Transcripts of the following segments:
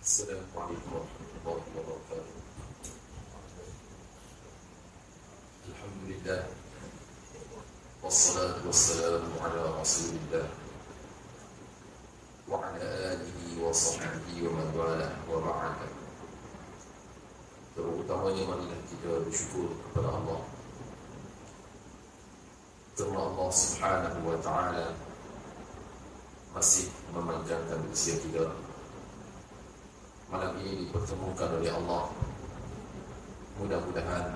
السلام عليكم ورحمة الله وبركاته. الحمد لله والصلاة والسلام على رسول الله وعلى آله وصحبه ومن والاه وبعد. Terutamanya marilah kita bersyukur kepada Allah kerana Allah Subhanahu wa Ta'ala masih memanjangkan usia kita. Malam ini dipertemukan oleh Allah. Mudah-mudahan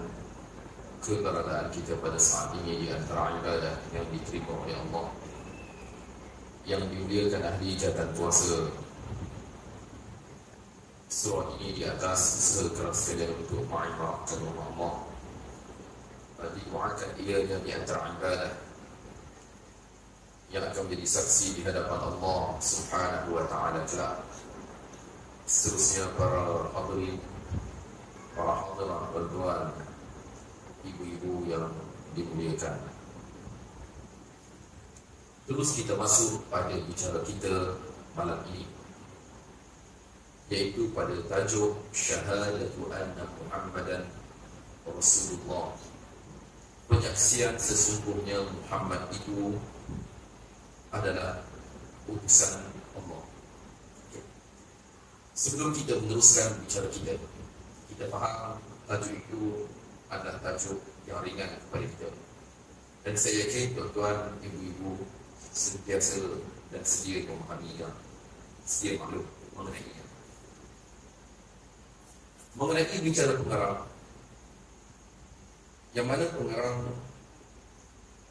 keberadaan kita pada saat ini di antara ibadah yang diterima oleh Allah, yang dimuliakan ahli ijatan puasa. Surah ini di atas sekeras sekalian untuk ma'ifahkan Allah, didoakan ianya di antara ibadah yang akan menjadi saksi di hadapan Allah Subhanahu wa Ta'ala kelak. Seterusnya para hadirin, para hadirat bertuan, ibu-ibu yang dimuliakan. Terus kita masuk pada bicara kita malam ini, yaitu pada tajuk Syahadatu anna Muhammadan Rasulullah. Penyaksian sesungguhnya Muhammad itu adalah utusan Allah. Sebelum kita meneruskan bicara kita faham tajuk itu adalah tajuk yang ringan kepada kita. Dan saya yakin tuan-tuan, ibu-ibu sentiasa dan sedia memahaminya, sedia maklum mengenainya. Mengenai bicara pengarang, yang mana pengarang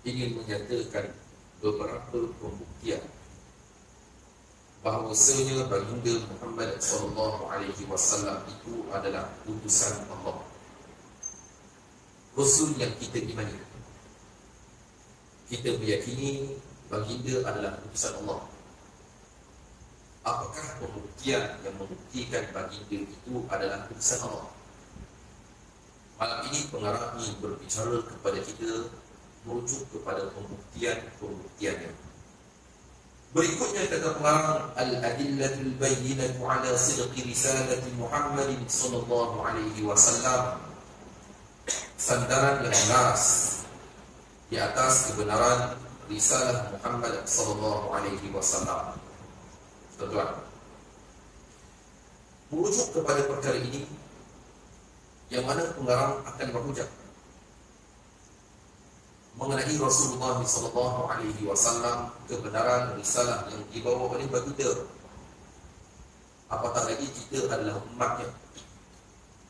ingin menyatakan beberapa pembuktian bahawasanya baginda Muhammad SAW itu adalah utusan Allah, Rasul yang kita imani. Kita meyakini baginda adalah utusan Allah. Apakah pembuktian yang membuktikan baginda itu adalah utusan Allah? Malam ini pengarang ingin berbicara kepada kita merujuk kepada pembuktiannya. Berikutnya kata pengarang, al-adillatul bayyinatu ala sidqi risalati Muhammadin sallallahu alaihi wasallam. Sandaran yang jelas di atas kebenaran risalah Muhammad sallallahu alaihi wasallam. Tuan-tuan, merujuk kepada perkara ini, yang mana pengarang akan berhujah mengenai Rasulullah SAW, kebenaran risalah yang dibawa oleh baginda. Apatah lagi kita adalah umatnya,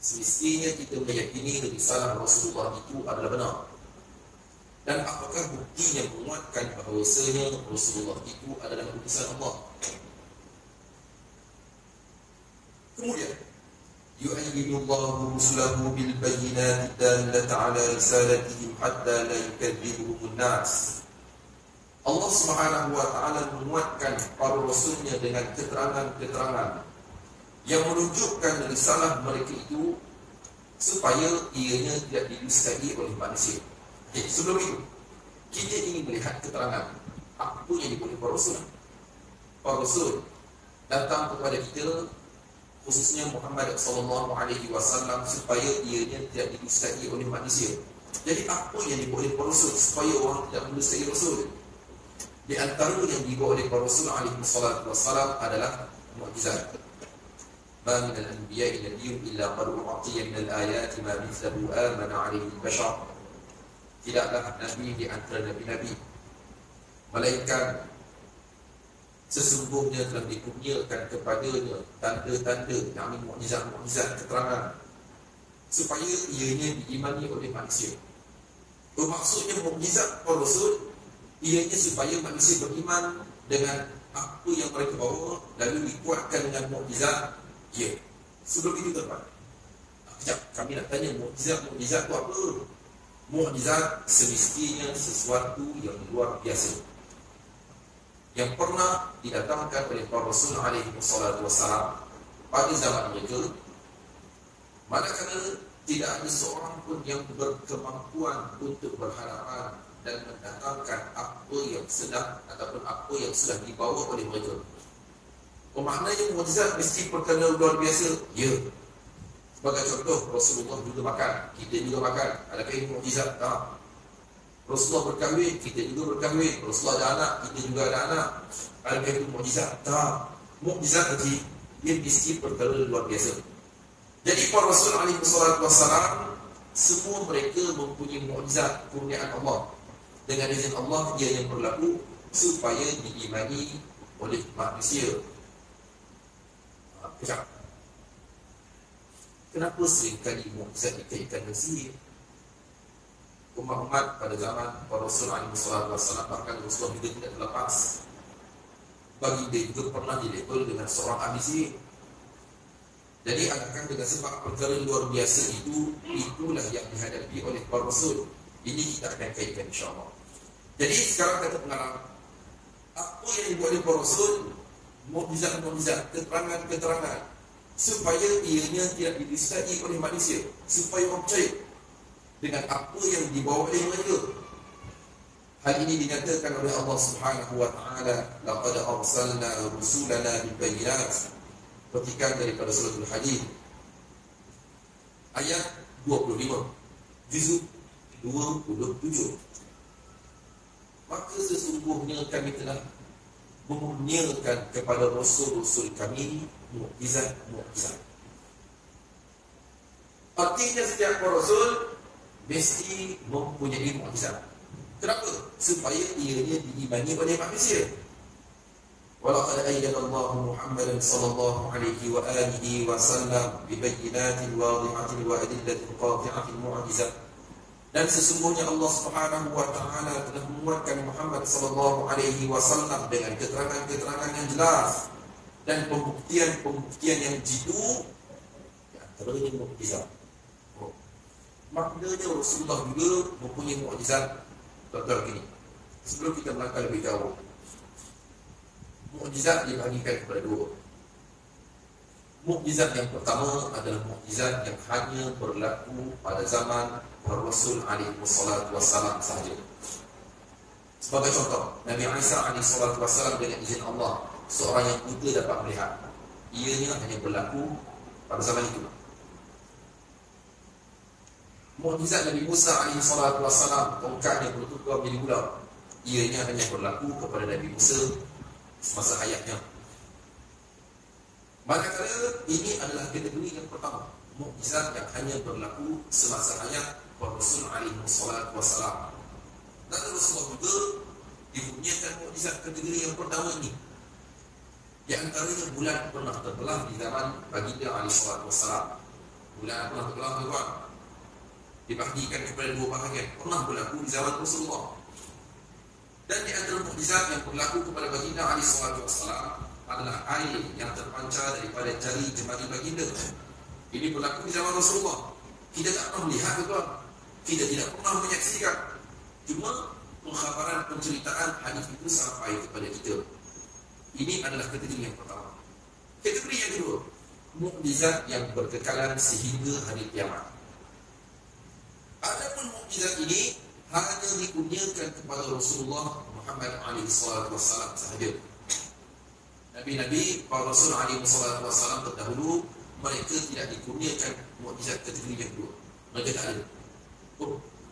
semestinya kita meyakini risalah Rasulullah itu adalah benar. Dan apakah bukti yang menguatkan bahawasanya Rasulullah itu adalah utusan Allah? Kemudian yu'ayyidullahu rusulahu bil bayyinati dallati ala risalatihim hatta la yukadzibuhumun nas. Allah Subhanahu wa Ta'ala menguatkan para rasulnya dengan keterangan-keterangan yang menunjukkan risalah mereka itu supaya ianya tidak didustai oleh manusia. Sebelum itu, kita ingin melihat keterangan apa yang dibuat para rasul. Para rasul datang kepada kita, khususnya Muhammad SAW, supaya ianya tidak didustai oleh manusia. Jadi apa yang dibawa oleh para rasul supaya orang tidak mendustai rasul? Di antara yang dibawa oleh para rasul SAW adalah mukjizat. Ma min al-anbiya'i nabiyyun illa qad u'tiya min al-ayati ma mithluhu amana 'alaihi al-bashar. Tidaklah nabi di antara nabi-nabi melainkan sesungguhnya telah dikurniakan kepadanya tanda-tanda, yakni mukjizat-mukjizat keterangan, supaya ianya diimani oleh manusia. Maksudnya mukjizat para rasul ianya supaya manusia beriman dengan apa yang mereka bawa, lalu dikuatkan dengan mukjizat. Ya, sebelum itu tuan-tuan, kejap, kami nak tanya mukjizat itu apa? Mukjizat semestinya sesuatu yang luar biasa yang pernah didatangkan oleh para rasul alaihi wassalam pada zaman mereka, manakala tidak ada seorang pun yang berkemampuan untuk berhadapan dan mendatangkan apa yang sedang ataupun apa yang sudah dibawa oleh mereka. Maknanya mukjizat mesti perkara luar biasa? Ya. Sebagai contoh, Rasulullah juga makan, kita juga makan. Adakah ini mukjizat? Tak. Rasulullah berkahwin, kita juga berkahwin. Rasulullah ada anak, kita juga ada anak. Adakah itu mukjizat? Tak. Mukjizat tadi, dia mesti perkara luar biasa. Jadi para Rasul alaihi wassalam, semua mereka mempunyai mukjizat kurniaan Allah. Dengan izin Allah, dia yang berlaku supaya diimani oleh manusia. Kenapa seringkali mukjizat dikaitkan dengan sihir? Umat-umat pada zaman para Rasul alaihi wassalam, bahkan Rasulullah juga tidak terlepas. Bagi dia juga pernah dilabel dengan seorang ahli sihir. Jadi adakah dengan sebab perkara luar biasa itu, itulah yang dihadapi oleh para Rasul. Ini kita akan kaitkan insyaAllah. Jadi sekarang kata pengarang, apa yang dibuat oleh para Rasul? Mukjizat-mukjizat, keterangan-keterangan, supaya ianya tidak didustai oleh manusia, supaya orang percaya dengan apa yang dibawa oleh mereka. Hal ini dinyatakan oleh Allah Subhanahu wa taala, laqad arsalna rusulana bil bayyinat. Petikan daripada surah Al-Hadid ayat 25, juzuk 27. Maka sesungguhnya kami telah mengurniakan kepada rasul-rasul kami mukjizat-mukjizat. Artinya setiap rasul mesti mempunyai mukjizat. Kenapa? Supaya ianya diimani oleh manusia. Walaqad ayyada Allah Muhammadan sallallahu alaihi wa alihi wa sallam bi bayyinatin wadihatin wa adillatin qati'atin mu'jizat. Dan sesungguhnya Allah Subhanahu wa taala telah menguatkan Muhammad sallallahu alaihi wasallam dengan keterangan-keterangan yang jelas dan pembuktian-pembuktian yang jitu, yang antaranya mukjizat. Maknanya Rasulullah juga mempunyai mukjizat. Contoh begini, sebelum kita melangkah lebih jauh, mukjizat dibagikan kepada dua. Mukjizat yang pertama adalah mukjizat yang hanya berlaku pada zaman Rasul alaihi wassalam sahaja. Sebagai contoh, Nabi Isa alaihi wassalam dengan izin Allah, seorang yang buta dapat melihat. Ianya hanya berlaku pada zaman itu. Mukjizat Nabi Musa alaihi wassalam, tongkat yang bertukar menjadi ular. Ianya hanya berlaku kepada Nabi Musa semasa hayatnya. Manakala ini adalah kategori yang pertama, mukjizat yang hanya berlaku semasa hayat Rasul alaihi wassalam. Dan Rasulullah juga dipunyaikan mukjizat kategori yang pertama ini. Di antaranya bulan pernah terbelah di zaman baginda alaihi wassalam. Bulan pernah terbelah tuan, dibahagikan kepada dua bahagian, pernah berlaku di zaman Rasulullah. Dan di antara mukjizat yang berlaku kepada baginda alaihi wassalam adalah air yang terpancar daripada jari jemari baginda. Ini berlaku di zaman Rasulullah. Kita tak pernah melihat tuan, kita tidak pernah menyaksikan. Cuma pengkhabaran, penceritaan hadis itu sampai kepada kita. Ini adalah kategori yang pertama. Kategori yang kedua, mukjizat yang berkekalan sehingga hari kiamat. Adapun mukjizat ini hanya dikurniakan kepada Rasulullah Muhammad SAW sahaja. Nabi-nabi, para Rasul SAW terdahulu, mereka tidak dikurniakan mukjizat kategori yang kedua. Mereka tak ada.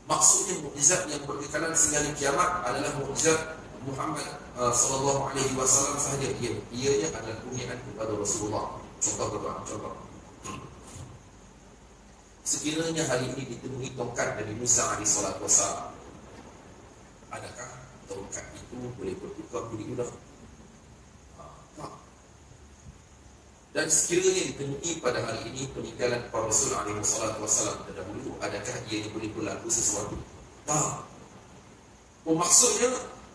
Maksudnya mukjizat yang berkekalan sehingga hari kiamat adalah mukjizat Muhammad SAW sahaja. Ianya adalah kurniaan kepada Rasulullah. Contoh. Sekiranya hari ini ditemui tongkat Nabi Musa SAW, adakah tongkat itu boleh bertukar menjadi ular? Dan sekiranya ditemui pada hari ini peninggalan para Rasul SAW terdahulu, adakah ianya boleh berlaku sesuatu? Tak. Maksudnya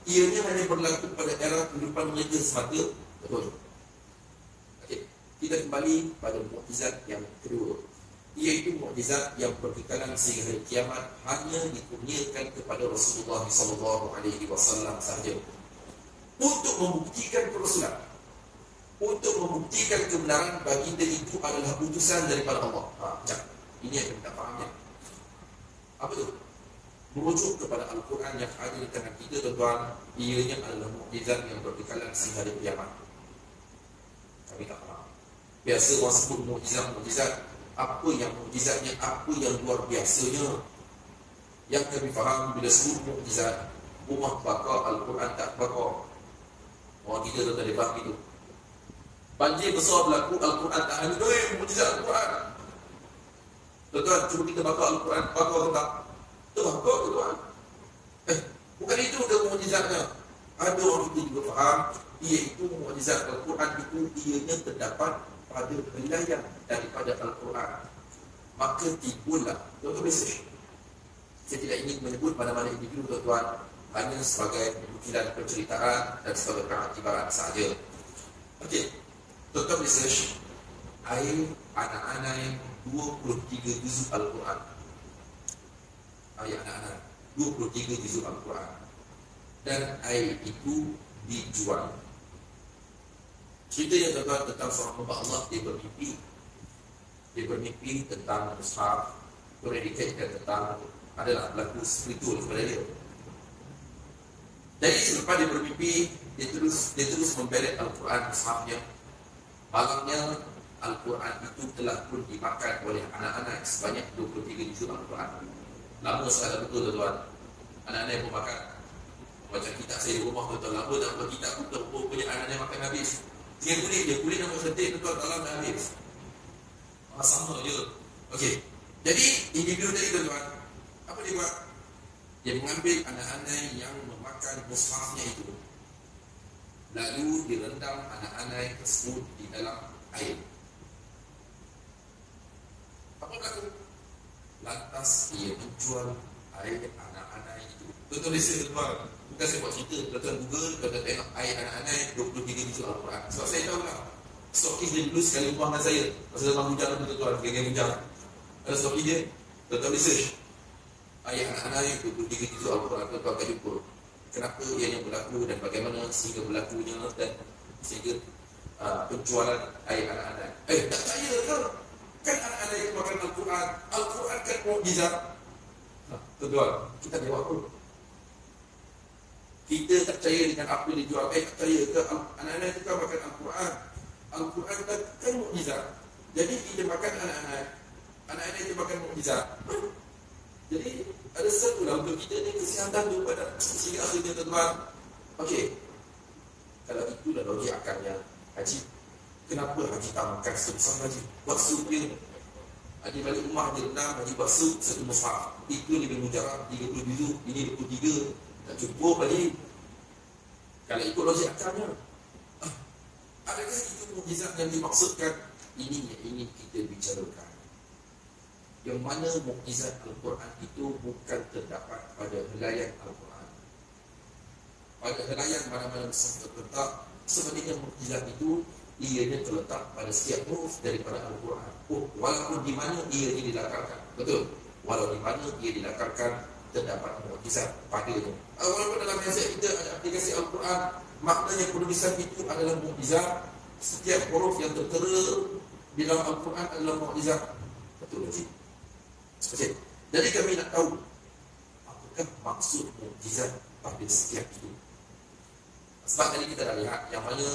ianya hanya berlaku pada era kehidupan mereka semata. Betul. Okay. Kita kembali pada mukjizat yang kedua, iaitu mukjizat yang berkekalan sehingga hari kiamat, hanya dikurniakan kepada Rasulullah SAW sahaja untuk membuktikan kerasulan, untuk membuktikan kebenaran baginda itu adalah utusan daripada Allah. Ini yang kita fahamnya. Apa itu? Merujuk kepada Al-Quran yang ada di tangan kita, tuan-tuan, ianya adalah mukjizat yang berkekalan sehingga hari kiamat. Kami tak faham. Biasa orang sebut mukjizat. Apa yang mukjizatnya, apa yang luar biasanya. Yang kami faham bila sebut mukjizat, rumah bakar, Al-Quran tak bakar. Orang kita tak ada faham itu. Banjir besar berlaku, Al-Quran tak ada. Mukjizat Al-Quran. Tuan-tuan, cuba kita bakar Al-Quran. Bakar ke tak? Kita bakar ke tuan? Bukan itu ke mukjizatnya. Ada orang kita juga faham, iaitu mukjizat Al-Quran itu ianya terdapat pada wilayah daripada Al-Quran. Maka timbullah, tuan-tuan research. Saya tidak ingin menyebut mana-mana individu, tuan-tuan, hanya sebagai nukilan penceritaan dan sebagai pengaktibaran sahaja. Okey, tuan-tuan research. Air anak-anak 23 juzuk Al-Quran. Ayat anak-anak 23 juzuk Al-Quran. Dan air itu dijual. Cerita yang tuan-tuan tentang seorang hamba Allah, dia bermimpi. Dia bermimpi tentang mushaf, predikat tentang adalah berlaku spiritual kepada dia. Jadi selepas dia bermimpi, dia terus memberet Al-Quran mushafnya. Malangnya Al-Quran itu telah pun dimakan oleh anak-anak sebanyak 23 juzuk Al-Quran. Lama sekali betul tuan-tuan. Anak-anak yang pun makan. Macam kita saya rumah betul lama tak buat kitab pun punya anak-anak makan habis. Tinggal kulit yang bersetik tuan-tuan dalam dah habis. Sama je. Okey. Jadi individu tadi tuan-tuan, apa dia buat? Dia mengambil anak-anak yang memakan mushafnya itu, lalu direndam anak-anak tersebut di dalam air. Apa berlaku? Lantas ia menjual air anak-anak itu. Tuan-tuan listen tuan-tuan. Bukan saya buat cerita, tuan-tuan Google, tuan-tuan tengok air anak-anak 23 juzuk Al-Quran. Sebab saya tahu lah, stokis dia dulu sekali rumah dengan saya. Masa zaman hujan tu tuan-tuan, geng-geng hujan. Ada stokis dia, tuan-tuan research. Air anak-anak 23 juzuk Al-Quran, tuan-tuan akan jumpa. Kenapa ianya berlaku dan bagaimana sehingga berlakunya dan sehingga penjualan air anak-anak. Tak percaya ke? Kan anak-anak yang makan Al-Quran, Al-Quran kan mukjizat. Tuan-tuan, kita jawab dulu. Kita tak percaya dengan apa yang dijual. Tak percaya ke anak-anak itu kan makan Al-Quran. Al-Quran kan mukjizat. Jadi kita makan anak-anak itu makan mukjizat. Jadi ada satu lah untuk kita ni kesihatan tu pada sehingga akhirnya tuan-tuan. Okey, kalau itulah logik akalnya haji. Kenapa haji tak makan sebesar haji? Buat sup dia. Haji balik rumah dia renang, haji buat sup satu mushaf. Itu lebih mujarab 30 juzuk, ini 23. Tak cukup lagi. Kalau ikut logik akalnya, adakah itu mukjizat yang dimaksudkan? Ini yang ingin kita bicarakan. Yang mana mukjizat Al-Quran itu bukan terdapat pada helaian Al-Quran. Pada helaian mana-mana mushaf terletak, sebenarnya mukjizat itu ianya terletak pada setiap huruf daripada Al-Quran. Walaupun di mana ia dilakarkan. Betul? Walau di mana ia dilakarkan, terdapat mukjizat padanya. Walaupun dalam mindset kita ada aplikasi Al-Quran, maknanya penulisan itu adalah mukjizat. Setiap huruf yang tertera di dalam Al-Quran adalah mukjizat. Betul lagi. Okay. Jadi kami nak tahu apakah maksud mukjizat pada setiap itu. Sebab tadi kita dah lihat yang mana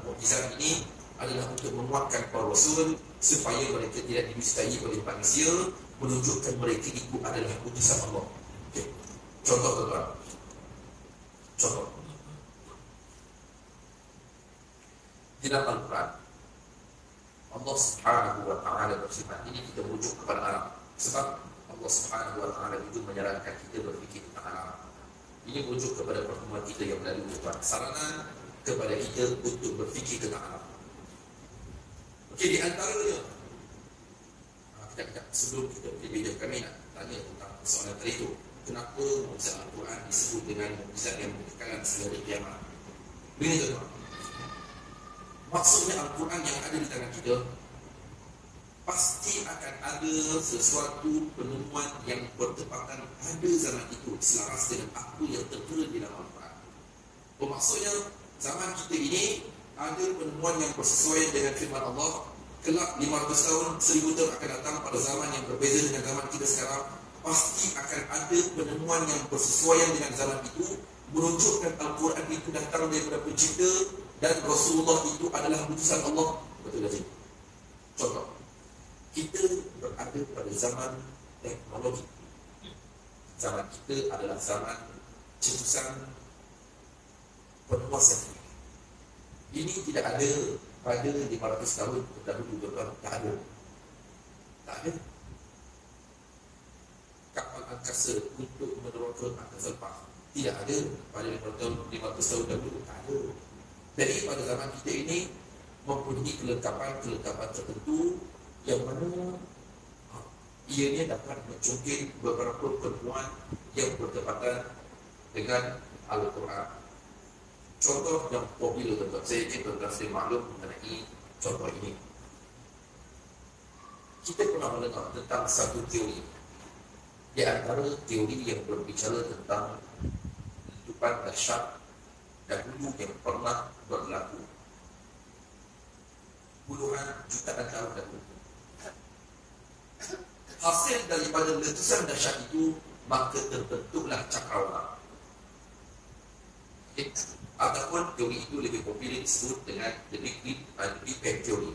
mukjizat ini adalah untuk menguatkan para rasul supaya mereka tidak didustai oleh manusia, menunjukkan mereka itu adalah utusan Allah. Okay. Contoh tuan-tuan. Contoh. Di dalam Al-Quran, Allah Subhanahu wa Ta'ala bersifat, ini kita merujuk kepada alam. Sebab Allah Subhanahu wa Ta'ala itu menyarankan kita berfikir tentang alam. Ini merujuk kepada pertemuan kita yang lalu, tuan. Saranan kepada kita untuk berfikir tentang alam. Okey, di antaranya, sebelum kita berbeza, kami nak tanya tentang soalan tadi itu. Kenapa mukjizat Al-Quran disebut dengan mukjizat yang berkekalan sehingga kiamat? Begini tuan-tuan. Maksudnya Al-Quran yang ada di tangan kita, pasti akan ada sesuatu penemuan yang bertepatan pada zaman itu selaras dengan apa yang tertera di dalam Al-Quran. Maksudnya zaman kita ini ada penemuan yang bersesuaian dengan firman Allah. Kelak 500 tahun, 1000 tahun akan datang pada zaman yang berbeza dengan zaman kita sekarang, pasti akan ada penemuan yang bersesuaian dengan zaman itu, menunjukkan Al-Quran itu datang daripada pencipta dan Rasulullah itu adalah utusan Allah. Betul tak? Contoh, kita berada pada zaman teknologi. Zaman kita adalah zaman cetusan penguasa. Ini tidak ada pada 500 tahun terdahulu, tuan-tuan. Tak ada. Tak ada. Kapal angkasa untuk meneroka angkasa lepas. Tidak ada pada 500 tahun dahulu. Tak ada. Jadi pada zaman kita ini mempunyai kelengkapan tertentu yang mana ianya dapat mencungkil beberapa pertemuan yang bertepatan dengan Al-Quran. Contoh yang popular, tuan-tuan, saya ingin tuan-tuan sendiri maklum mengenai contoh ini. Kita pernah mendengar tentang satu teori. Di antara teori yang berbicara tentang letupan dahsyat dahulu yang pernah berlaku puluhan jutaan tahun dahulu. Hasil daripada letusan dahsyat itu, maka terbentuklah cakrawala. Ataupun teori itu lebih popular disebut dengan The Big Bang Theory.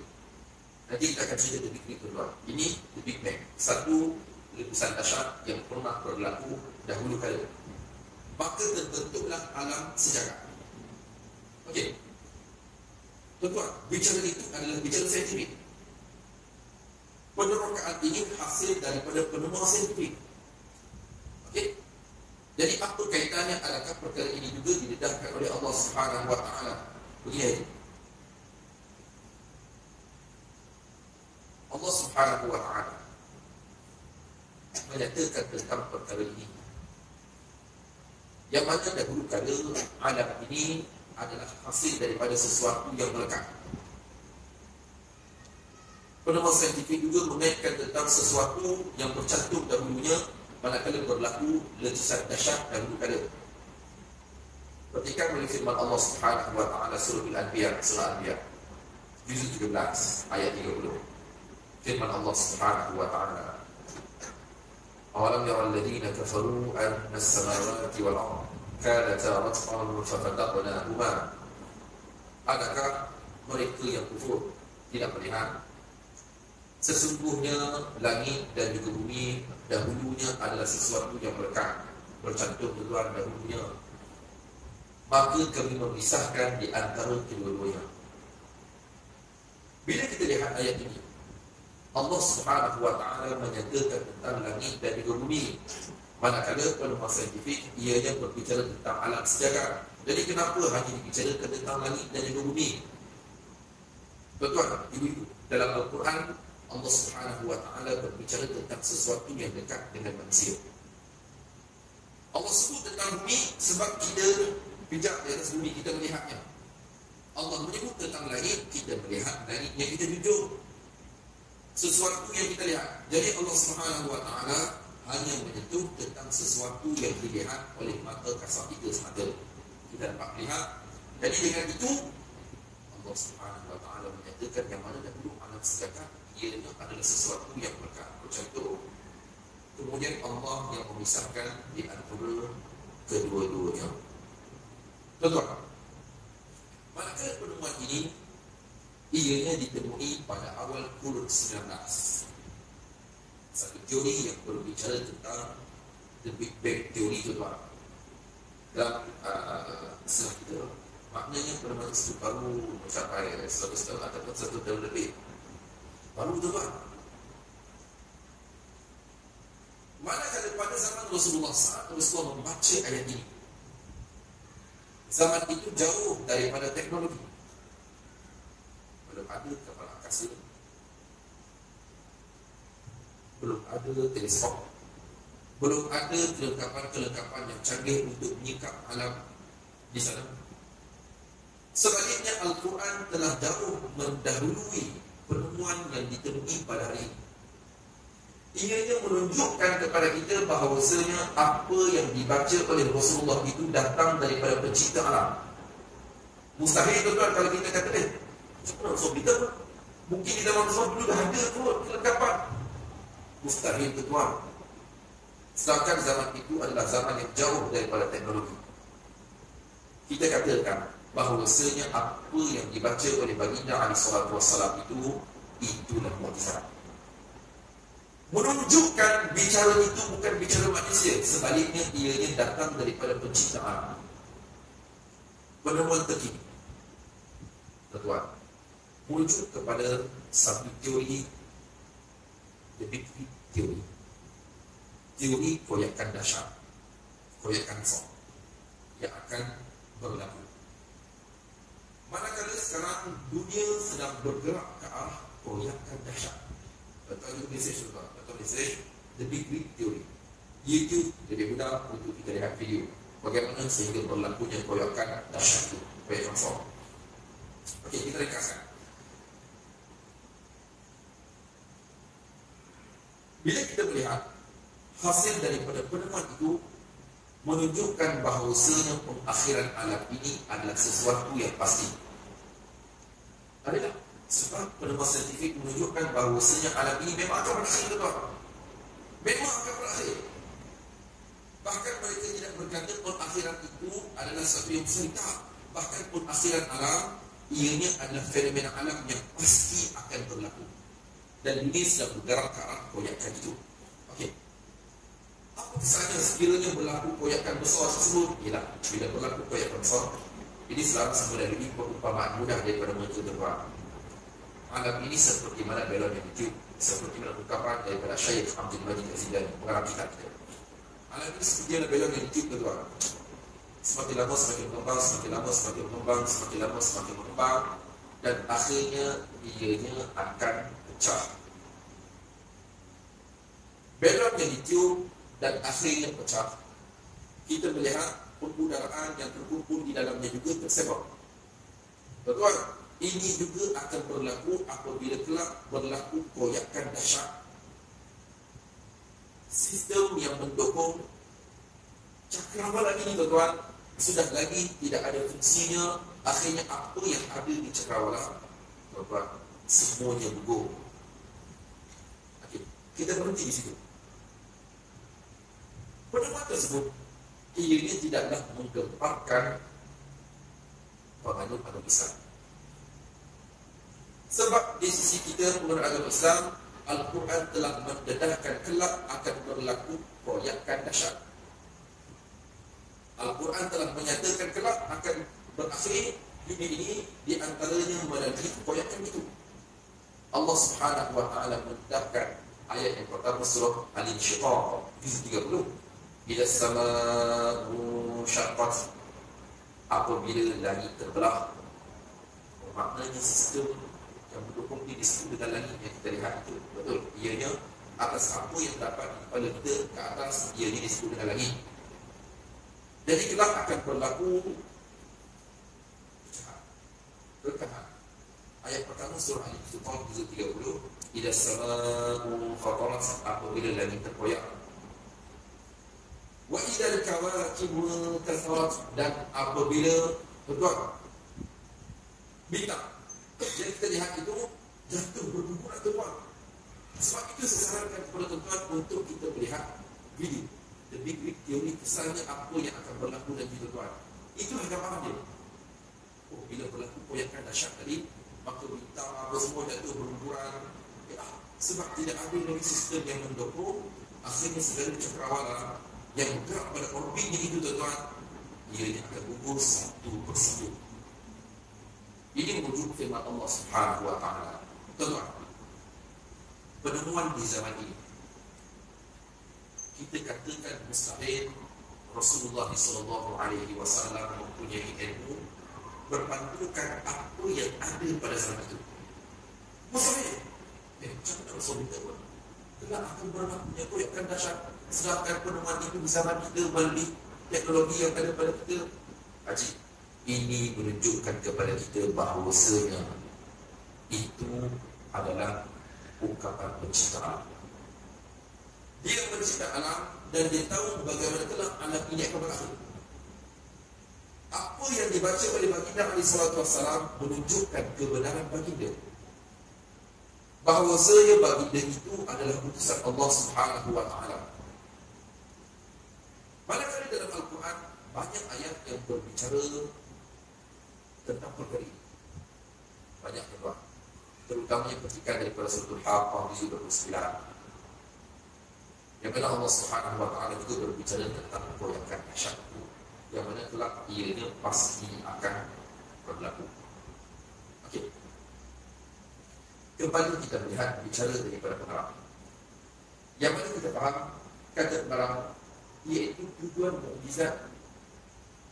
Nanti kita akan cerita The Big Bang kedua. Ini The Big Bang, satu letusan dahsyat yang pernah berlaku dahulu kala. Maka terbentuklah alam sejarah. Okey, tuan-tuan, bicara itu adalah bicara saintifik. Penerokaan ini hasil daripada penemuan saintifik. Okey, jadi apa kaitannya? Adakah perkara ini juga didedahkan oleh Allah Subhanahu Wa Taala? Begini, Allah Subhanahu Wa Taala menyatakan tentang perkara ini, yang mana dahulu kala alam ini adalah hasil daripada sesuatu yang melekat. Penemuan saintifik juga mengaitkan tentang sesuatu yang bercantum dahulunya manakala berlaku letusan dahsyat dahulu kala. Petikan oleh firman Allah Subhanahu Wa Taala surah Al-Anbiya, surah Al-Anbiya juzuk 17 ayat 30. Firman Allah Subhanahu Wa Taala, awalam yara alladhina kafaru anna as-samawati wal ardh kanata ratqan fafataqnahuma. Adakah mereka yang kufur tidak melihat sesungguhnya langit dan juga bumi dahulunya adalah sesuatu yang melekat, bercantum di luar dahulunya, maka kami memisahkan di antara kedua-duanya. Bila kita lihat ayat ini, Allah Subhanahu Wa Taala menyatakan tentang langit dan juga bumi, manakala penemuan saintifik ianya berbicara tentang alam sejarah. Jadi kenapa hanya dibicarakan tentang langit dan juga bumi? Tuan-tuan, ibu-ibu, dalam Al-Quran Allah Subhanahu Wa Taala berbicara tentang sesuatu yang dekat dengan manusia. Allah sebut tentang bumi sebab kita pijak di atas bumi, kita melihatnya. Allah menyebut tentang langit, kita melihat langit yang kita jujur, sesuatu yang kita lihat. Jadi Allah Subhanahu Wa Taala hanya menyentuh tentang sesuatu yang dilihat oleh mata kasar kita semata. Kita dapat melihat. Jadi dengan itu Allah Subhanahu Wa Taala menyatakan yang mana dahulu alam sejarah ianya adalah sesuatu yang bercantum. Kemudian Allah yang memisahkan di antara kedua-duanya. Tuan-tuan, manakala penemuan ini ianya ditemui pada awal kurun 19. Satu teori yang berbicara tentang The Big Bang Theory, tuan-tuan. Dalam istilah kita, maknanya penemuan itu baru mencapai 100 tahun ataupun 1 tahun lebih. Baru, tuan-tuan. Manakala pada zaman Rasulullah SAW membaca ayat ini, zaman itu jauh daripada teknologi. Belum ada kapal angkasa, belum ada teleskop, belum ada kelengkapan yang canggih untuk menyingkap alam di sana. Sebaliknya Al-Quran telah jauh mendahului penemuan yang ditemui pada hari ini. Ianya menunjukkan kepada kita bahawasanya apa yang dibaca oleh Rasulullah itu datang daripada pencipta alam. Mustahil, tuan-tuan, kalau kita kata macam Rasul kita pun mungkin di dalam Rasul dulu dah ada kot kelengkapan. Mustahil, tuan-tuan. Sedangkan zaman itu adalah zaman yang jauh daripada teknologi. Kita katakan bahawasanya apa yang dibaca oleh baginda alaihi salatu wassalam itulah mukjizat. Menunjukkan bicara itu bukan bicara manusia, sebaliknya ianya datang daripada penciptaan. Penemuan terkini, tuan, merujuk kepada satu teori, the Big Rip Theory. Teori koyakan dahsyat, koyakan som yang akan berlaku. Manakala sekarang dunia sedang bergerak ke arah koyakan dahsyat. Atau message juga, atau message the Big Rip Theory. YouTube lebih mudah untuk kita lihat video bagaimana sehingga berlakunya koyakan dahsyat itu, koyakan som. Okey, kita ringkaskan. Bila kita melihat hasil daripada penemuan itu menunjukkan bahawasanya pengakhiran alam ini adalah sesuatu yang pasti. Adalah sebab penemuan saintifik menunjukkan bahawasanya alam ini memang akan berakhir, tuan. Memang akan berakhir. Bahkan mereka tidak berkata pengakhiran itu adalah sesuatu yang mustahil. Bahkan pengakhiran alam ianya adalah fenomena alam yang pasti akan berlaku. Dan dunia sedang bergerak ke arah koyakan itu. Okey. Apa kesannya sekiranya berlaku koyakan besar tersebut? Ialah bila berlaku koyakan besar, ini selaras melalui perumpamaan mudah daripada mereka terbuat. Alam ini seperti mana balon yang ditiup, seperti mana ungkapan daripada Syekh Abdul Majid Az-Zindani, pengarang kitab kita. Alam ini seperti mana balon yang ditiup, tuan. Semakin lama semakin berkembang, semakin lama semakin berkembang, semakin lama semakin berkembang, dan akhirnya ianya akan pecah. Balon yang ditiup dan akhirnya pecah, kita melihat pengudaraan yang terkumpul di dalamnya juga tersebar. Betul? Ini juga akan berlaku apabila kelak berlaku koyakan dahsyat. Sistem yang mendukung cakrawala ini, tuan, sudah lagi tidak ada fungsinya. Akhirnya apa yang ada di cakrawala, tuan, semuanya gugur. Okey, kita berhenti di situ. Penemuan tersebut ianya tidaklah menggemparkan penganut agama Islam. Sebab di sisi kita penganut agama Islam, Al-Quran telah mendedahkan kelak akan berlaku koyakan dahsyat. Al-Quran telah menyatakan kelak akan berakhir dunia ini, di antaranya melalui koyakan itu. Allah Subhanahu wa taala mendedahkan ayat yang pertama surah Al-Insyiqaq ayat 30. Bila sama'u syaqqat, apabila langit terbelah. Maknanya sistem yang mendukung ini disebut dengan langit yang kita lihat itu. Betul, ianya atas apa yang dapat di kepala kita ke atas, ianya disebut dengan langit. Jadi kelak akan berlaku perkataan. Ayat pertama surah Al-Insyiqaq ayat 30. Bila sama'u fatarat, apabila langit terkoyak. Wa idal kawakibu tatharat, dan apabila betul bintang yang kita lihat itu jatuh berguguran, tuan. Sebab itu saya sarankan kepada tuan untuk kita melihat video The Big Rip Theory, kesannya apa yang akan berlaku dan kita, tuan. Itulah gambaran dia. Oh, bila berlaku koyakan dahsyat tadi, maka bintang apa semua jatuh berguguran. Ya, sebab tidak ada lagi sistem yang mendukung, akhirnya segala cakrawala yang bergerak pada orbitnya itu, tuan, ianya akan gugur satu persatu. Ini merujuk firman Allah Subhanahu wa taala. Tuan, penemuan di zaman ini, kita katakan mustahil Rasulullah SAW mempunyai ilmu berpandukan apa yang ada pada zaman itu. Mustahil. Macam mana Rasulullah itu? Kelak akan berlakunya koyakan dahsyat. Sedangkan penemuan itu di zaman kita melalui teknologi yang ada pada kita. Haji, ini menunjukkan kepada kita bahawasanya itu adalah ungkapan penciptaan. Dia mencipta alam dan dia tahu bagaimana kelak alam ini akan berakhir. Apa yang dibaca oleh baginda alaihi salatu wassalam menunjukkan kebenaran baginda, bahawasanya baginda itu adalah utusan Allah Subhanahu wa taala. Manakala dalam Al-Quran banyak ayat yang berbicara tentang perkara ini. Banyak tuan, terutamanya petikan daripada suratul Haqqah di surah 29, yang mana Allah Subhanahu wa taala juga berbicara tentang goyakan dahsyat yang mana kelak ianya pasti akan berlaku. Okey. Kembali kita melihat bicara daripada pengarang. Yang mana kita faham kata pengarang iaitu tujuan mukjizat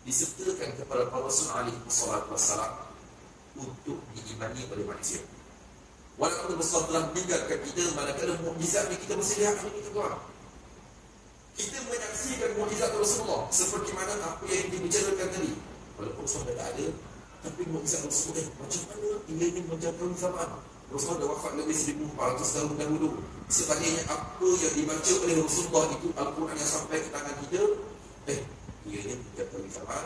disertakan kepada para Rasul alaihi wassalam untuk diimani oleh manusia. Walaupun Rasulullah telah meninggalkan kita, manakala mukjizat ni kita mesti lihat ini tuan. Kita menyaksikan mukjizat Rasulullah seperti mana apa yang dibicarakan tadi. Walaupun Rasulullah tak ada, tapi mukjizat Rasulullah macam mana ia ini menjangkau zaman. Rasulullah dah wafat lebih 1400 tahun dahulu. Sebaliknya apa yang dibaca oleh Rasulullah itu Al-Quran yang sampai ke tangan kita, ianya menjangkau zaman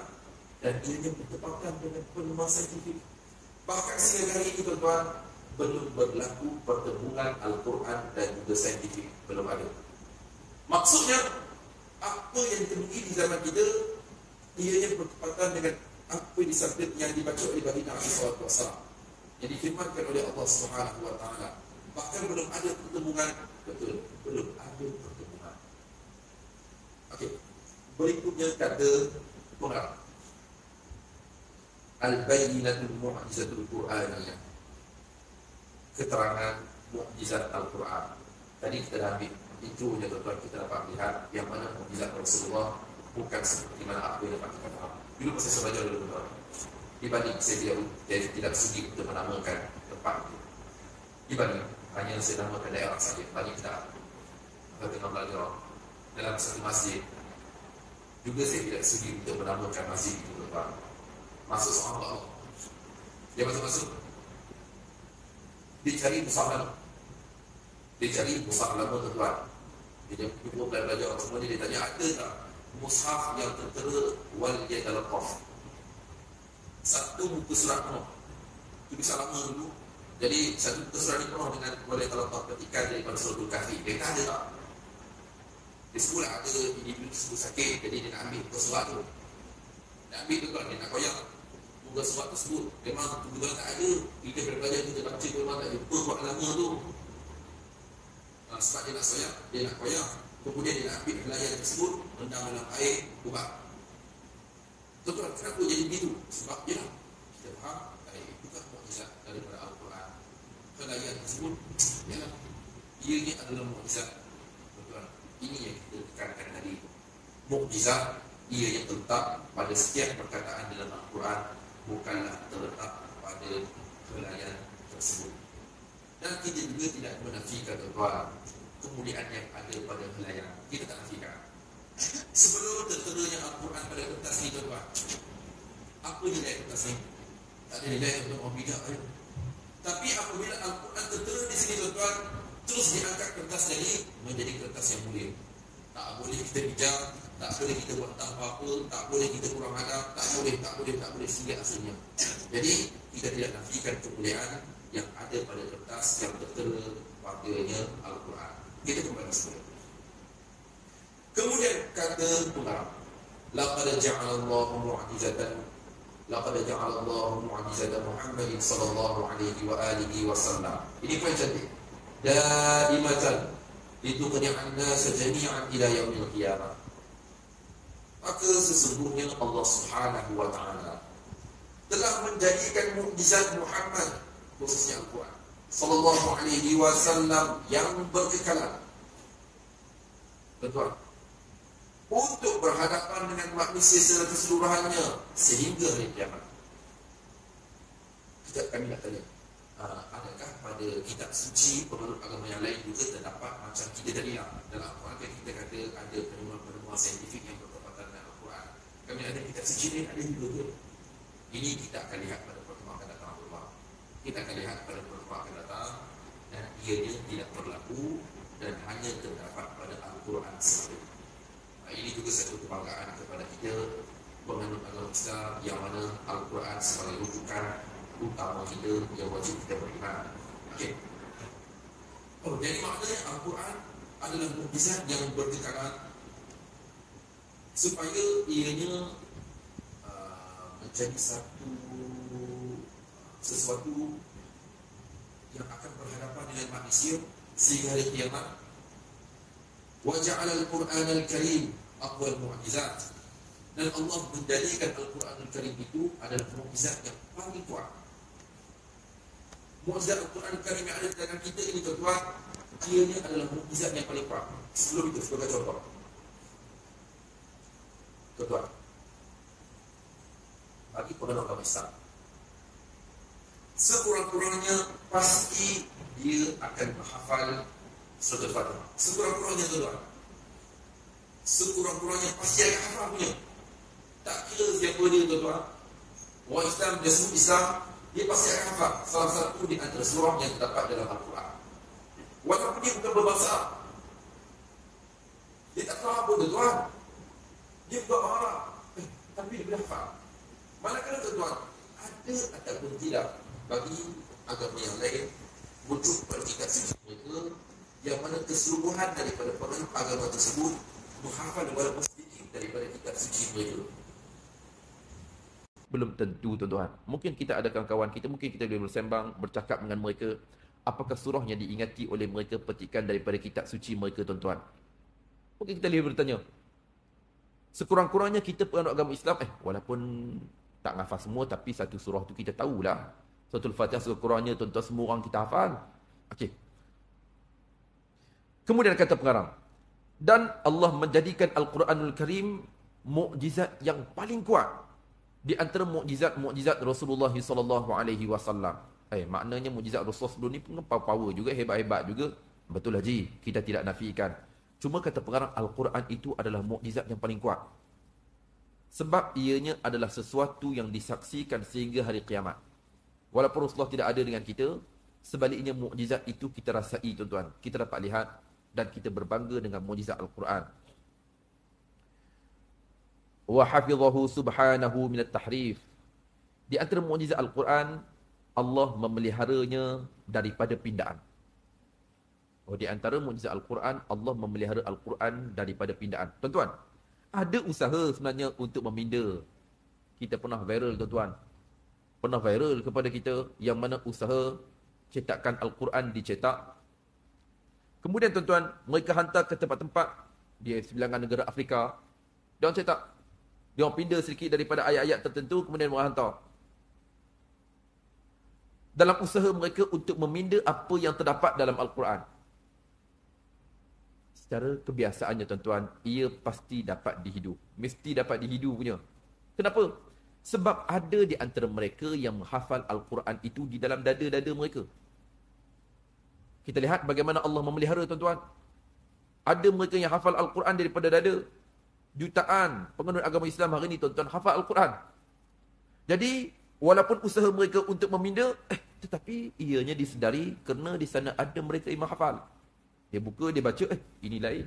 dan ianya bertepatan dengan penemuan saintifik. Bahkan sehingga hari ini tuan-tuan, belum berlaku pertemuan Al-Quran dan juga saintifik, belum ada. Maksudnya apa yang ditemui di zaman kita ianya bertepatan dengan apa yang dibaca oleh baginda Nabi SAW, yang difirmankan oleh Allah Subhanahu wa taala. Bahkan belum ada pertemuan, betul, belum ada pertemuan. Okey. Berikutnya kata pengarang, al-bayyinatul mu'jizatul Qur'aniyah, keterangan mukjizat Al-Quran. Tadi kita dah ambil intronya tuan-tuan, kita dapat melihat yang mana mukjizat Rasulullah bukan seperti mana apa yang dapat kita faham. Dulu masa saya belajar dulu tuan-tuan, dibanding saya tidak sudi untuk menamakan tempat itu. Dibanding hanya saya namakan daerah saja, bagi kita tengah belajar dalam satu masjid. Juga saya tidak sudi untuk menamakan masjid itu tuan-tuan. Masuk seorang Allah, dia masuk dia cari mushaf. Dia cari mushaf lama tuan-tuan. Dia jumpa belajar orang semua, dia tanya ada tak mushaf yang tertera wal yadal qaf, satu muka surat penuh. Itu bisa lama dulu. Jadi satu muka surat ni penuh dengan wal yadal qaf, petikan daripada suratul Kahfi. Dia tak ada tak? Dia sebut ada individu tersebut sakit, jadi dia nak ambil muka surat tu. Nak ambil tu kan, dia nak koyak muka surat tersebut. Memang kebetulan tak ada. Kita belajar kita baca memang tak jumpa buat lama tu. Sebab dia nak soyak, dia nak koyak. Kemudian dia nak ambil helaian tersebut, rendam dalam air, ubat. Tuan-tuan, kenapa jadi begitu? Sebab dia kita faham, bukan mukjizat daripada Al-Quran. Helaian tersebut, ianya adalah mukjizat. Tuan-tuan, ini yang kita tekankan tadi. Mukjizat, ia yang terletak pada setiap perkataan dalam Al-Quran, bukanlah terletak pada helaian tersebut. Dan kita juga tidak menafikan tuan-tuan kemuliaan yang ada pada helaian. Kita tak nafikan. Sebelum terteranya Al-Quran pada kertas ni tuan-tuan, apa nilai kertas ni? Tak ada nilai untuk orang bidak. Tapi apabila Al-Quran tertera di sini tuan-tuan, terus diangkat kertas jadi menjadi kertas yang mulia. Tak boleh kita bijak, tak boleh kita buat apa-apa, tak boleh kita kurang adab, tak boleh sehingga aslinya. Jadi kita tidak nafikan kemuliaan yang ada pada kertas yang tertera padanya Al-Quran. Kita kembali semula. Kemudian kata pengarang, laqad ja'alallahu mu'jizatan Muhammadin sallallahu alaihi wa alihi wasallam. Ini poin cantik. Daimatan lituqni'an nas jami'an ila yaumil qiyamah. Maka sesungguhnya Allah Subhanahu wa taala telah menjadikan mukjizat Muhammad, khususnya Al-Quran sallallahu alaihi wasallam, yang berkekalan, betul, untuk berhadapan dengan manusia secara keseluruhannya sehingga hari kiamat. Kami nak tanya, adakah pada kitab suci penganut agama yang lain juga terdapat macam kita tadi dalam Al-Quran kan kita kata ada penemuan saintifik yang bertepatan dengan Al-Quran. Kami ada kitab suci ni ada juga ke? Ini kita akan lihat pada pertemuan akan datang. Kita akan lihat pada pertemuan akan datang, dan ianya tidak berlaku dan hanya terdapat pada Al-Quran sahaja. Ini juga satu kebanggaan kepada kita penganut agama Islam, yang mana Al-Quran sebagai rujukan utama kita yang wajib kita beriman. Okey. Jadi maknanya Al-Quran adalah mukjizat yang berkekalan supaya ianya menjadi satu sesuatu yang akan berhadapan dengan manusia sehingga hari kiamat. Wa ja'ala al-Qur'an al-Karim aqwal mu'jizat. Dan Allah menjadikan Al-Quran Al-Karim itu adalah mukjizat yang paling kuat. Mukjizat Al-Quran Al-Karim yang ada di tangan kita ini, tuan-tuan, ianya adalah mukjizat yang paling kuat. Sebelum itu, sebagai contoh, tuan-tuan, bagi penganut agama Islam, sekurang-kurangnya pasti dia akan menghafal surah Al-Fatihah. Sekurang-kurangnya, tuan-tuan, sekurang-kurangnya pasti akan hafal punya. Tak kira siapa dia, tuan-tuan, orang Islam, dia sebut Islam, dia pasti akan hafal salah satu di antara surah yang terdapat dalam Al-Quran. Walaupun dia bukan berbahasa Arab, dia tak tahu apa, tuan-tuan, dia bukan orang Arab, tapi dia boleh hafal. Manakala, tuan-tuan, ada ataupun tidak bagi agama yang lain wujud pertikat suci mereka yang mana keseluruhan daripada penganut agama tersebut menghafal walaupun sedikit daripada kitab suci mereka. Belum tentu, tuan-tuan. Mungkin kita ada kawan-kawan kita, mungkin kita boleh bersembang, bercakap dengan mereka, apakah surah yang diingati oleh mereka petikan daripada kitab suci mereka, tuan-tuan. Mungkin kita boleh bertanya, sekurang-kurangnya kita penganut agama Islam, walaupun tak hafal semua, tapi satu surah tu kita tahulah. Suratul Fatihah sekurang-kurangnya, tuan-tuan, semua orang kita hafal. Okey. Kemudian kata pengarang, dan Allah menjadikan Al-Quranul Karim mukjizat yang paling kuat di antara mukjizat Rasulullah SAW. Maknanya mukjizat Rasulullah sebelum ni pun power juga, hebat-hebat juga. Betul Haji, kita tidak nafikan. Cuma kata pengarang, Al-Quran itu adalah mukjizat yang paling kuat. Sebab ianya adalah sesuatu yang disaksikan sehingga hari kiamat. Walaupun Rasulullah tidak ada dengan kita, sebaliknya mukjizat itu kita rasai, tuan-tuan. Kita dapat lihat dan kita berbangga dengan mukjizat Al-Quran. Wa hafizahu subhanahu minat tahrif. Di antara mukjizat Al-Quran, Allah memeliharanya daripada pindaan. Di antara mukjizat Al-Quran, Allah memelihara Al-Quran daripada pindaan. Tuan-tuan, ada usaha sebenarnya untuk meminda. Kita pernah viral, tuan-tuan. Pernah viral kepada kita yang mana usaha cetakan Al-Quran dicetak. Kemudian, tuan-tuan, mereka hantar ke tempat-tempat di sebilangan negara Afrika. Dia orang cetak. Dia orang pindah sedikit daripada ayat-ayat tertentu, kemudian mereka hantar. Dalam usaha mereka untuk meminda apa yang terdapat dalam Al-Quran. Secara kebiasaannya, tuan-tuan, ia pasti dapat dihidu. Mesti dapat dihidu punya. Kenapa? Sebab ada di antara mereka yang menghafal Al-Quran itu di dalam dada-dada mereka. Kita lihat bagaimana Allah memelihara, tuan-tuan. Ada mereka yang hafal Al-Quran daripada dada. Jutaan penganut agama Islam hari ini, tuan-tuan, hafal Al-Quran. Jadi, walaupun usaha mereka untuk meminda, tetapi ianya disedari kerana di sana ada mereka yang menghafal. Dia buka, dia baca, ini lain.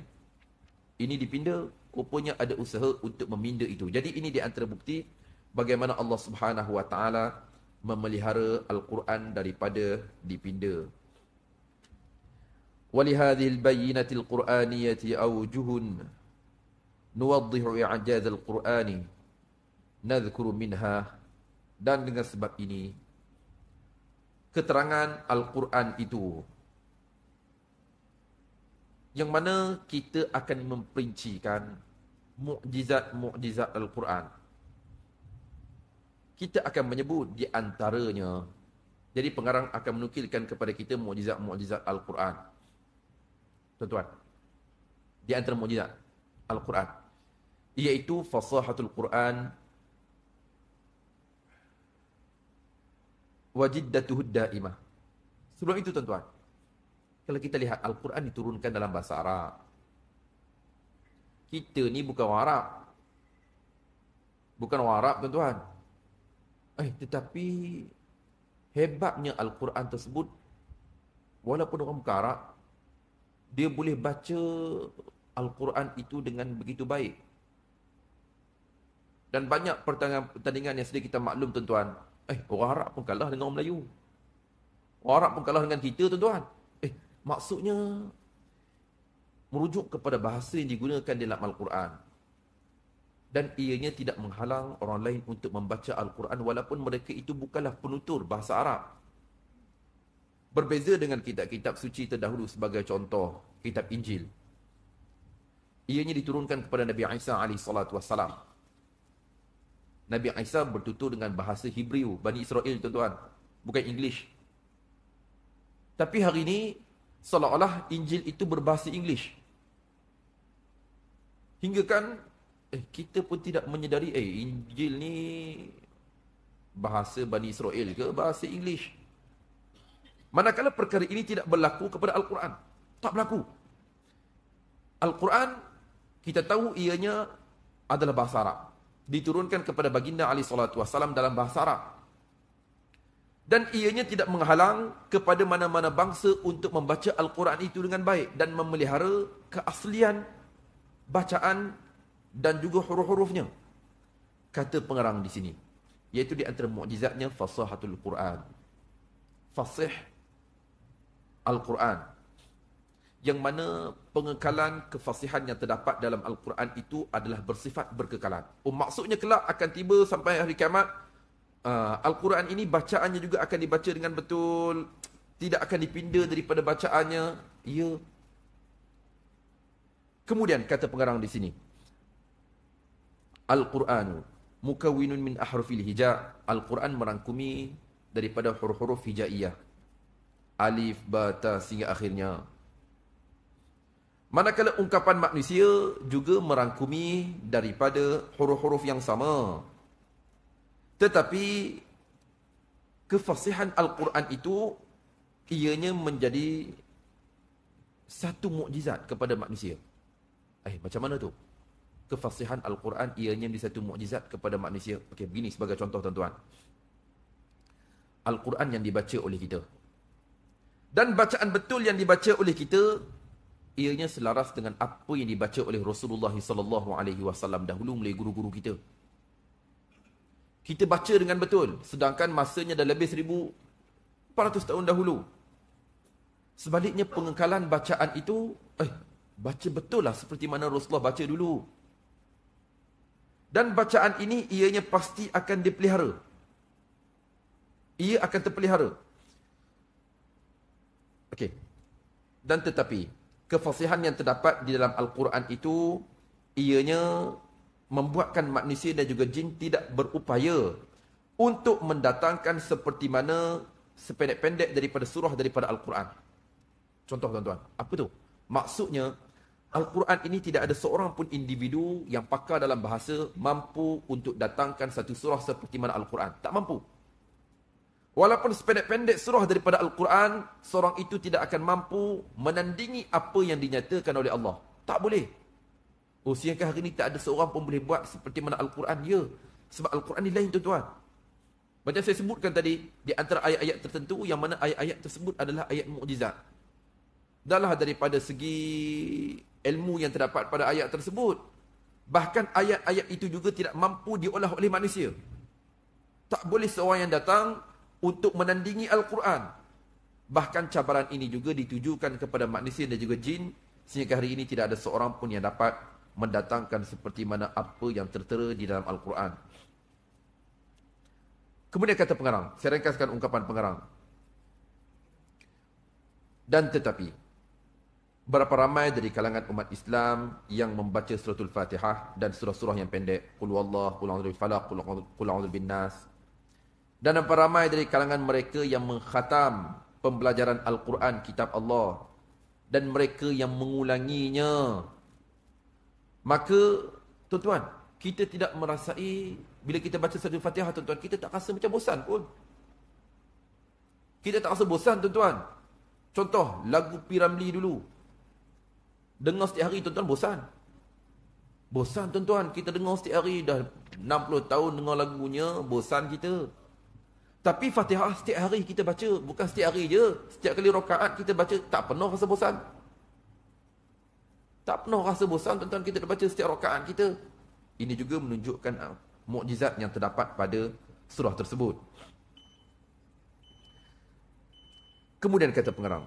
Ini dipinda, rupanya ada usaha untuk meminda itu. Jadi ini di antara bukti bagaimana Allah Subhanahu Wa Taala memelihara Al-Quran daripada dipinda. Walihadhil bayyinatil Qur'aniyati awjuhun nuwaddihu i'jaz al-Qur'ani nadhkuru minha. Dan dengan sebab ini keterangan Al-Quran itu yang mana kita akan memperincikan mukjizat-mukjizat Al-Quran. Kita akan menyebut di antaranya. Jadi pengarang akan menukilkan kepada kita mukjizat-mukjizat Al-Quran. Tuan-tuan, di antara mukjizat Al-Quran, iaitu fasahatul Quran wa jiddatuhu daimah. Sebelum itu, tuan-tuan, kalau kita lihat Al-Quran diturunkan dalam bahasa Arab. Kita ni bukan orang Arab. Bukan orang Arab, tuan-tuan. Tetapi hebatnya Al-Quran tersebut, walaupun orang bukan Arab, dia boleh baca Al-Quran itu dengan begitu baik. Dan banyak pertandingan yang sedia kita maklum, tuan-tuan. Orang Arab pun kalah dengan orang Melayu. Orang Arab pun kalah dengan kita, tuan-tuan. Maksudnya merujuk kepada bahasa yang digunakan dalam Al-Quran. Dan ianya tidak menghalang orang lain untuk membaca Al-Quran walaupun mereka itu bukanlah penutur bahasa Arab. Berbeza dengan kitab-kitab suci terdahulu sebagai contoh kitab Injil. Ianya diturunkan kepada Nabi Isa AS. Nabi Isa bertutur dengan bahasa Hebrew, Bani Israel tuan-tuan. Bukan English. Tapi hari ini, seolah-olah Injil itu berbahasa English. Hingga kan, kita pun tidak menyedari, Injil ni bahasa Bani Israel ke bahasa English. Manakala perkara ini tidak berlaku kepada Al-Quran. Tak berlaku. Al-Quran, kita tahu ianya adalah bahasa Arab. Diturunkan kepada baginda SAW dalam bahasa Arab. Dan ianya tidak menghalang kepada mana-mana bangsa untuk membaca Al-Quran itu dengan baik dan memelihara keaslian bacaan dan juga huruf-hurufnya. Kata pengarang di sini, iaitu di antara mukjizatnya fasahatul Quran. Fasih Al-Quran, yang mana pengekalan kefasihan yang terdapat dalam Al-Quran itu adalah bersifat berkekalan. Maksudnya kelak akan tiba sampai hari kiamat, Al-Quran ini bacaannya juga akan dibaca dengan betul, tidak akan dipinda daripada bacaannya. Ya. Kemudian kata pengarang di sini, Al-Quranu mukawwinun min ahrufil hija'. Al-Quran merangkumi daripada huruf-huruf hijaiyah. Alif, ba, ta sehingga akhirnya. Manakala ungkapan manusia juga merangkumi daripada huruf-huruf yang sama. Tetapi kefasihan Al-Quran itu ianya menjadi satu mukjizat kepada manusia. Macam mana tu? Kefasihan Al-Quran ianya menjadi satu mukjizat kepada manusia. Okey, begini sebagai contoh tuan-tuan. Al-Quran yang dibaca oleh kita. Dan bacaan betul yang dibaca oleh kita, ianya selaras dengan apa yang dibaca oleh Rasulullah SAW dahulu melalui guru-guru kita. Kita baca dengan betul, sedangkan masanya dah lebih 1400 tahun dahulu. Sebaliknya pengekalan bacaan itu, baca betul lah seperti mana Rasulullah baca dulu. Dan bacaan ini ianya pasti akan dipelihara. Ia akan terpelihara. Okey. Dan tetapi kefasihan yang terdapat di dalam Al-Quran itu, ianya membuatkan manusia dan juga jin tidak berupaya untuk mendatangkan seperti mana sependek-pendek daripada surah daripada Al-Quran. Contoh tuan-tuan, apa tu? Maksudnya, Al-Quran ini tidak ada seorang pun individu yang pakar dalam bahasa mampu untuk datangkan satu surah seperti mana Al-Quran. Tak mampu. Walaupun sependek-pendek surah daripada Al-Quran, seorang itu tidak akan mampu menandingi apa yang dinyatakan oleh Allah. Tak boleh. Siangkah hari ini tak ada seorang pun boleh buat seperti mana Al-Quran? Ya. Sebab Al-Quran ni lain tuan-tuan. Macam saya sebutkan tadi, di antara ayat-ayat tertentu, yang mana ayat-ayat tersebut adalah ayat mukjizat. Dahlah daripada segi ilmu yang terdapat pada ayat tersebut. Bahkan ayat-ayat itu juga tidak mampu diolah oleh manusia. Tak boleh seorang yang datang untuk menandingi Al-Quran. Bahkan cabaran ini juga ditujukan kepada manusia dan juga jin, sehingga hari ini tidak ada seorang pun yang dapat mendatangkan seperti mana apa yang tertera di dalam Al-Quran. Kemudian kata pengarang, saya ringkaskan ungkapan pengarang. Dan tetapi, berapa ramai dari kalangan umat Islam yang membaca suratul Fatihah dan surah-surah yang pendek, Qul huwallahu, Qul a'udzu birabbil falaq, Qul a'udzu binnas. Dan berapa ramai dari kalangan mereka yang mengkhatam pembelajaran Al-Quran, kitab Allah, dan mereka yang mengulanginya. Maka, tuan-tuan, kita tidak merasai, bila kita baca suratul Fatihah, tuan-tuan, kita tak rasa macam bosan pun. Kita tak rasa bosan, tuan-tuan. Contoh, lagu P. Ramlee dulu. Dengar setiap hari, tuan-tuan, bosan. Bosan, tuan-tuan. Kita dengar setiap hari, dah 60 tahun dengar lagunya, bosan kita. Tapi Fatihah setiap hari kita baca. Bukan setiap hari je. Setiap kali rakaat kita baca, tak pernah rasa bosan. Tak pernah rasa bosan, tuan-tuan, kita dah baca setiap rakaat kita. Ini juga menunjukkan mukjizat yang terdapat pada surah tersebut. Kemudian kata pengarang,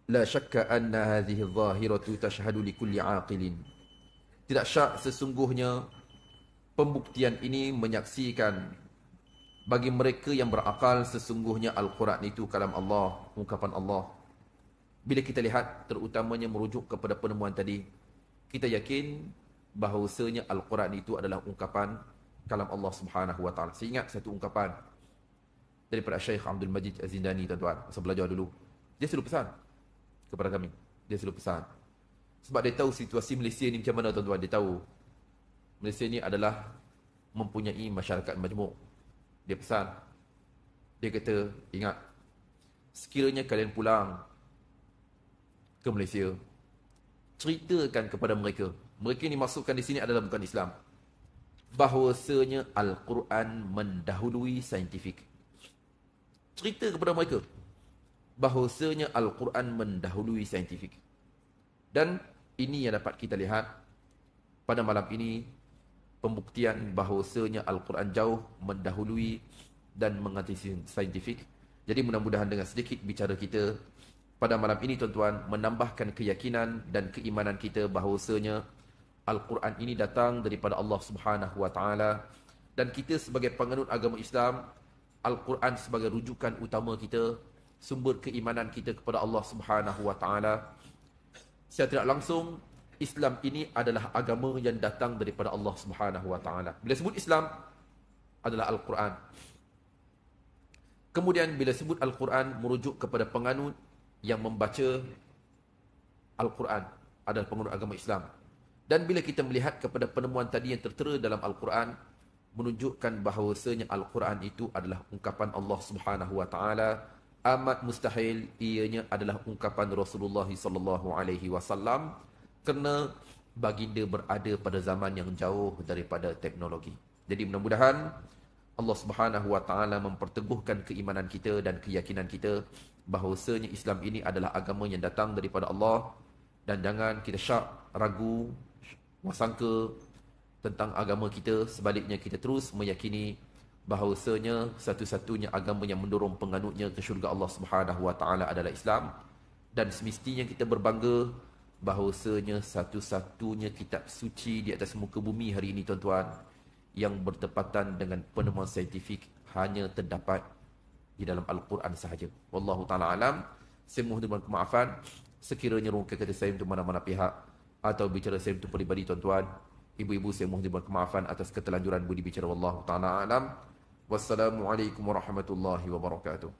La syakka anna hadhihi adh-dhahiratu tashhadu li kulli 'aqilin Tidak syak sesungguhnya pembuktian ini menyaksikan bagi mereka yang berakal sesungguhnya Al-Quran itu kalam Allah, ungkapan Allah. Bila kita lihat terutamanya merujuk kepada penemuan tadi, kita yakin bahawasanya Al-Quran itu adalah ungkapan kalam Allah Subhanahu wa taala. Saya ingat satu ungkapan daripada Syekh Abdul Majid Az-Zindani, tuan-tuan, masa belajar dulu. Dia selalu pesan kepada kami. Dia selalu pesan. Sebab dia tahu situasi Malaysia ni macam mana, tuan-tuan. Dia tahu Malaysia ni adalah mempunyai masyarakat majmuk. Dia pesan. Dia kata, ingat, sekiranya kalian pulang ke Malaysia, ceritakan kepada mereka. Mereka ni masukkan di sini adalah bukan Islam. Bahawasanya Al-Quran mendahului saintifik. Cerita kepada mereka bahawasanya Al-Quran mendahului saintifik. Dan ini yang dapat kita lihat pada malam ini, pembuktian bahawasanya Al-Quran jauh mendahului dan mengatasi saintifik. Jadi mudah-mudahan dengan sedikit bicara kita pada malam ini, tuan-tuan, menambahkan keyakinan dan keimanan kita bahawasanya Al-Quran ini datang daripada Allah Subhanahu wa taala, dan kita sebagai penganut agama Islam, Al-Quran sebagai rujukan utama kita, sumber keimanan kita kepada Allah Subhanahu wa taala. Secara tidak langsung, Islam ini adalah agama yang datang daripada Allah Subhanahu wa taala. Bila sebut Islam adalah Al-Quran. Kemudian bila sebut Al-Quran merujuk kepada penganut yang membaca Al-Quran adalah penganut agama Islam. Dan bila kita melihat kepada penemuan tadi yang tertera dalam Al-Quran, menunjukkan bahawasanya Al-Quran itu adalah ungkapan Allah Subhanahu wa taala, amat mustahil ianya adalah ungkapan Rasulullah sallallahu alaihi wasallam, kerana baginda berada pada zaman yang jauh daripada teknologi. Jadi mudah-mudahan Allah Subhanahu wa taala memperteguhkan keimanan kita dan keyakinan kita bahawasanya Islam ini adalah agama yang datang daripada Allah, dan jangan kita syak, ragu, wasangka tentang agama kita. Sebaliknya kita terus meyakini bahawasanya satu-satunya agama yang mendorong penganutnya ke syurga Allah Subhanahu wa taala adalah Islam, dan semestinya kita berbangga bahawasanya satu-satunya kitab suci di atas muka bumi hari ini, tuan-tuan, yang bertepatan dengan penemuan saintifik hanya terdapat di dalam Al-Quran sahaja. Wallahu ta'ala alam. Saya mohon kemaafan sekiranya rungkai kata saya untuk mana-mana pihak atau bicara saya untuk peribadi, tuan-tuan, ibu-ibu, saya mohon kemaafan atas ketelanjuran budi bicara. Wallahu ta'ala alam. Wassalamualaikum warahmatullahi wabarakatuh.